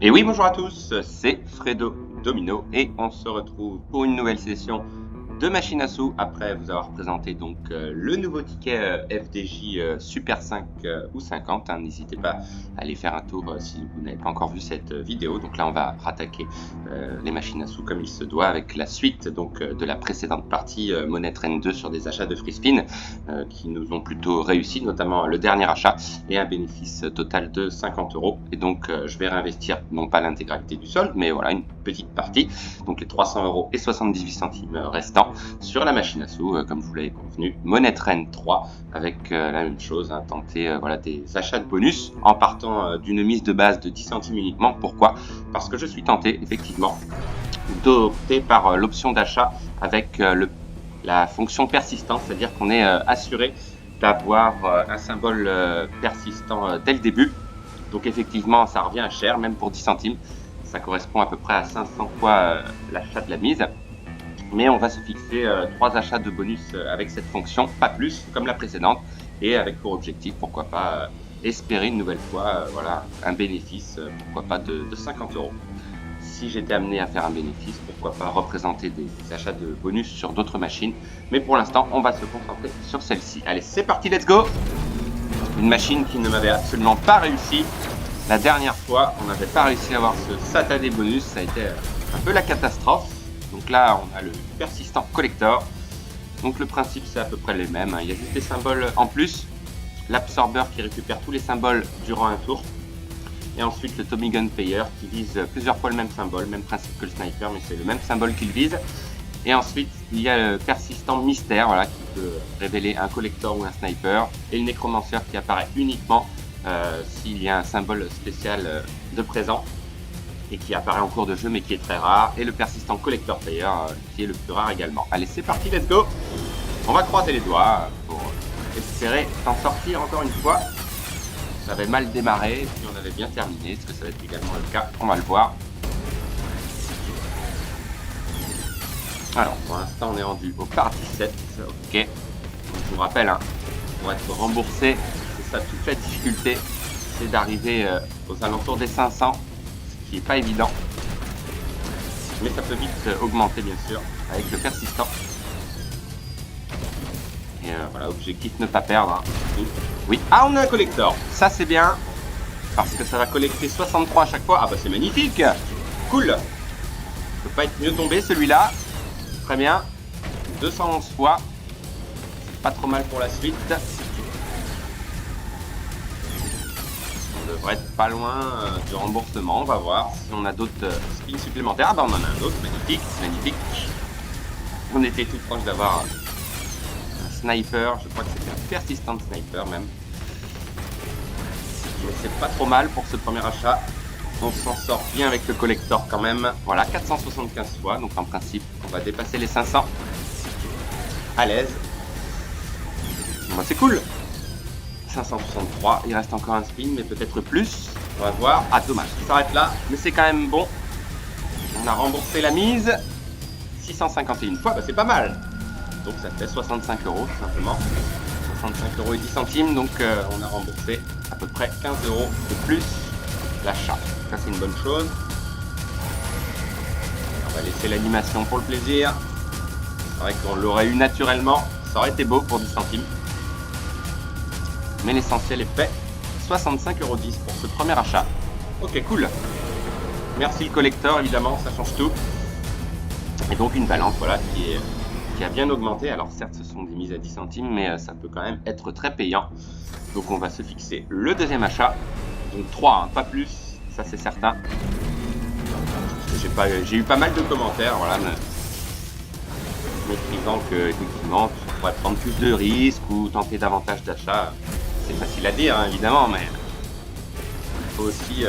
Et oui, bonjour à tous, c'est Fredo Domino et on se retrouve pour une nouvelle session de machine à sous après vous avoir présenté donc le nouveau ticket FDJ Super 5 ou 50. N'hésitez pas à aller faire un tour si vous n'avez pas encore vu cette vidéo. Donc là, on va rattaquer les machines à sous comme il se doit avec la suite donc de la précédente partie Money Train 2 sur des achats de free spin qui nous ont plutôt réussi, notamment le dernier achat et un bénéfice total de 50 €. Et donc je vais réinvestir non pas l'intégralité du solde, mais voilà une petite partie, donc les 300 € et 78 centimes restants sur la machine à sous, comme je vous l'avais convenu, Money Train 3 avec la même chose, tenter voilà, des achats de bonus en partant d'une mise de base de 10 centimes uniquement. Pourquoi ? Parce que je suis tenté effectivement d'opter par l'option d'achat avec la fonction persistance, c'est-à-dire qu'on est assuré d'avoir un symbole persistant dès le début. Donc effectivement, ça revient à cher, même pour 10 centimes. Ça correspond à peu près à 500 fois l'achat de la mise. Mais on va se fixer 3 achats de bonus avec cette fonction, pas plus, comme la précédente, et avec pour objectif, pourquoi pas, espérer une nouvelle fois voilà, un bénéfice, pourquoi pas de 50 €. Si j'étais amené à faire un bénéfice, pourquoi pas représenter des achats de bonus sur d'autres machines. Mais pour l'instant, on va se concentrer sur celle-ci. Allez, c'est parti, let's go! Une machine qui ne m'avait absolument pas réussi. La dernière fois, on n'avait pas réussi à avoir ce satané bonus, ça a été un peu la catastrophe. Donc là, on a le persistant collector. Donc le principe, c'est à peu près les mêmes. Il y a juste des symboles en plus. L'absorbeur qui récupère tous les symboles durant un tour. Et ensuite le Tommy Gun Payer qui vise plusieurs fois le même symbole, même principe que le sniper, mais c'est le même symbole qu'il vise. Et ensuite, il y a le persistant mystère, voilà, qui peut révéler un collector ou un sniper. Et le nécromanceur qui apparaît uniquement s'il y a un symbole spécial de présent et qui apparaît en cours de jeu mais qui est très rare, et le persistant collector player qui est le plus rare également. Allez, c'est parti, let's go! On va croiser les doigts pour espérer s'en sortir encore une fois. Ça avait mal démarré, puis on avait bien terminé. Est-ce que ça va être également le cas? On va le voir. Alors, pour l'instant, on est rendu au par 17. Ok. Donc, je vous rappelle, pour être remboursé, c'est ça toute la difficulté, c'est d'arriver aux alentours des 500. Qui n'est pas évident, mais ça peut vite augmenter bien sûr avec le persistant. Et voilà, objectif ne pas perdre. Oui, on a un collector, ça c'est bien, parce que ça va collecter 63 à chaque fois. Ah bah c'est magnifique, cool. Peut pas être mieux tombé celui-là, très bien. 211 fois, c'est pas trop mal pour la suite. On devrait être pas loin du remboursement, on va voir si on a d'autres spins supplémentaires. Ah bah on en a un autre, magnifique, magnifique. On était tout proche d'avoir un sniper, je crois que c'était un persistant sniper même. Mais c'est pas trop mal pour ce premier achat. On s'en sort bien avec le collector quand même. Voilà, 475 fois, donc en principe on va dépasser les 500 à l'aise. Bon, c'est cool. 563, il reste encore un spin, mais peut-être plus. On va voir. Ah, dommage, ça s'arrête là, mais c'est quand même bon. On a remboursé la mise. 651 fois, bah c'est pas mal. Donc ça fait 65 € tout simplement. 65 € et 10 centimes, donc on a remboursé à peu près 15 € de plus l'achat. Ça c'est une bonne chose. On va laisser l'animation pour le plaisir. C'est vrai qu'on l'aurait eu naturellement, ça aurait été beau pour 10 centimes. Mais l'essentiel est fait. 65,10 € pour ce premier achat. Ok, cool. Merci le collector, évidemment, ça change tout. Et donc une balance, voilà, qui a bien augmenté. Alors certes, ce sont des mises à 10 centimes, mais ça peut quand même être très payant. Donc on va se fixer le deuxième achat. Donc 3, pas plus, ça c'est certain. J'ai eu pas mal de commentaires, voilà, m'écrivant que effectivement, tu pourrais prendre plus de risques ou tenter davantage d'achats. C'est facile à dire, évidemment, mais il faut aussi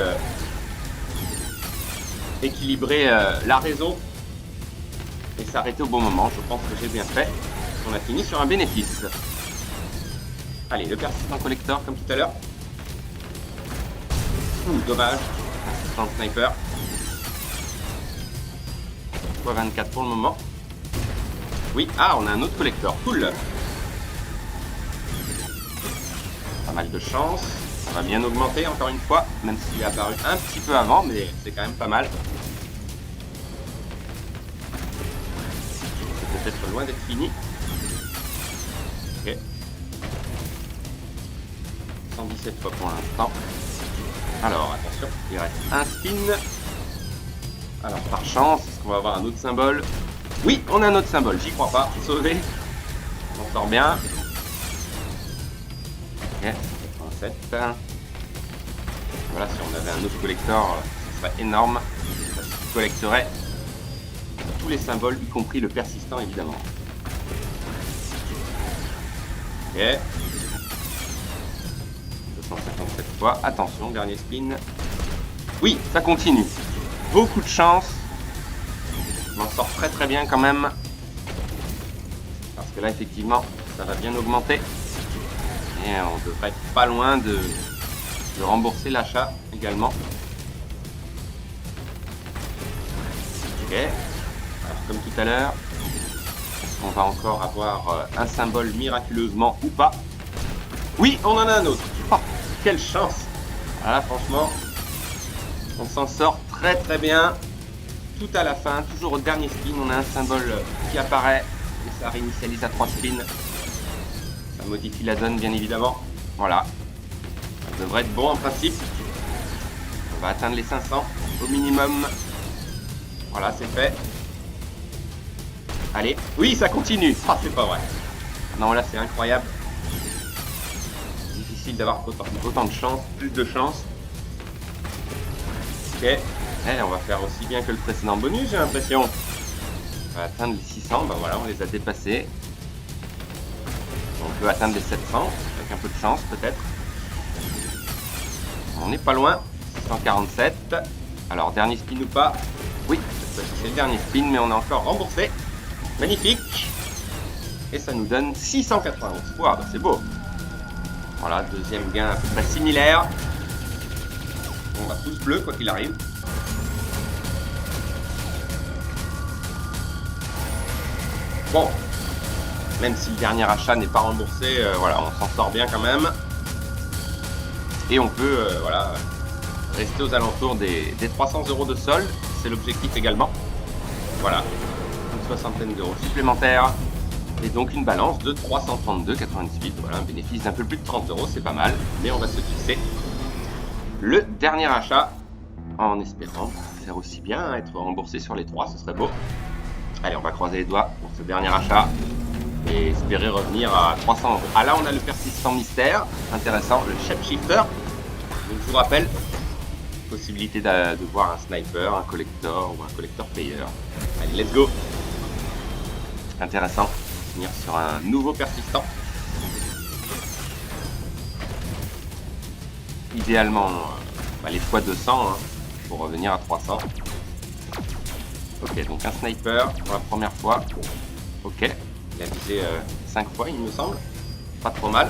équilibrer la raison et s'arrêter au bon moment. Je pense que j'ai bien fait. On a fini sur un bénéfice. Allez, le persistant collector comme tout à l'heure. Dommage. Persistant sniper. x24 pour le moment. Oui, on a un autre collector. Cool. Pas mal de chance. Ça va bien augmenter encore une fois, même s'il est apparu un petit peu avant, mais c'est quand même pas mal. C'est peut-être loin d'être fini. Ok. 117 fois pour l'instant. Alors attention, il reste un spin. Alors par chance, est-ce qu'on va avoir un autre symbole? Oui, on a un autre symbole, j'y crois pas. Sauvé. On sort bien. Ok, 87. Voilà, si on avait un autre collector, ce serait énorme. Ça collecterait tous les symboles, y compris le persistant évidemment. Ok. 257 fois. Attention, dernier spin. Oui, ça continue. Beaucoup de chance. On en sort très très bien quand même. Parce que là, effectivement, ça va bien augmenter. Et on devrait être pas loin de rembourser l'achat également. Ok. Alors, comme tout à l'heure, est-ce qu'on va encore avoir un symbole miraculeusement ou pas? Oui, on en a un autre. Oh, quelle chance! Voilà, franchement, on s'en sort très très bien. Tout à la fin, toujours au dernier spin, on a un symbole qui apparaît et ça réinitialise à 3 spins. Ça modifie la donne bien évidemment. Voilà. Ça devrait être bon en principe. On va atteindre les 500 au minimum. Voilà, c'est fait. Allez. Oui, ça continue. Ah, c'est pas vrai. Non, là, c'est incroyable. Difficile d'avoir autant de chance, plus de chance. Ok. Eh, on va faire aussi bien que le précédent bonus, j'ai l'impression. On va atteindre les 600. Ben voilà, on les a dépassés. On peut atteindre les 700 avec un peu de chance peut-être. On n'est pas loin. 647. Alors dernier spin ou pas? Oui, c'est le dernier spin, mais on a encore remboursé. Magnifique. Et ça nous donne 691. Wow, c'est beau. Voilà, deuxième gain à peu près similaire. On va tous bleu quoi qu'il arrive. Bon, même si le dernier achat n'est pas remboursé, voilà, on s'en sort bien quand même. Et on peut voilà, rester aux alentours des 300 € de solde, c'est l'objectif également. Voilà, une soixantaine d'euros supplémentaires. Et donc une balance de 332,98. Voilà, un bénéfice d'un peu plus de 30 €, c'est pas mal. Mais on va se fixer le dernier achat en espérant faire aussi bien, être remboursé sur les 3, ce serait beau. Allez, on va croiser les doigts pour ce dernier achat et espérer revenir à 300 €. Ah là, on a le persistant mystère, intéressant, le shapeshifter. Donc je vous rappelle, possibilité de voir un sniper, un collector ou un collector player. Allez, let's go. Intéressant, venir sur un nouveau persistant. Idéalement, les fois 200 hein, pour revenir à 300. Ok, donc un sniper pour la première fois. Ok, il a visé 5 fois il me semble. Pas trop mal.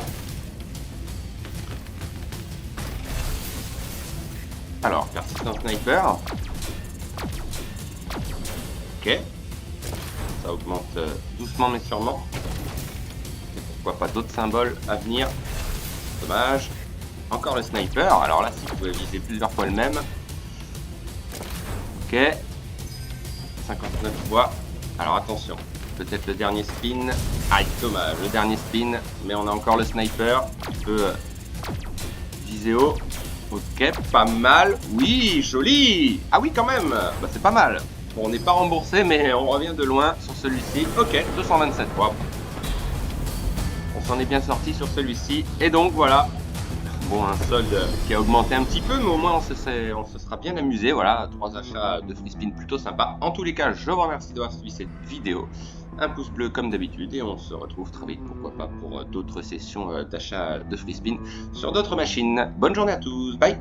Alors, persistant sniper. Ok. Ça augmente doucement mais sûrement. Et pourquoi pas d'autres symboles à venir. Dommage. Encore le sniper. Alors là, si vous pouvez viser plusieurs fois le même. Ok. 59 fois. Alors attention, peut-être le dernier spin. Aïe, dommage, le dernier spin. Mais on a encore le sniper qui peut viser haut. Ok, pas mal. Oui, joli. Ah oui, quand même. Bah, c'est pas mal. Bon, on n'est pas remboursé, mais on revient de loin sur celui-ci. Ok, 227 fois. On s'en est bien sorti sur celui-ci. Et donc, voilà. Bon, un solde qui a augmenté un petit peu, mais au moins on se sera bien amusé. Voilà, 3 achats de free spin plutôt sympa. En tous les cas, je vous remercie d'avoir suivi cette vidéo. Un pouce bleu comme d'habitude et on se retrouve très vite, pourquoi pas, pour d'autres sessions d'achat de free spin sur d'autres machines. Bonne journée à tous, bye!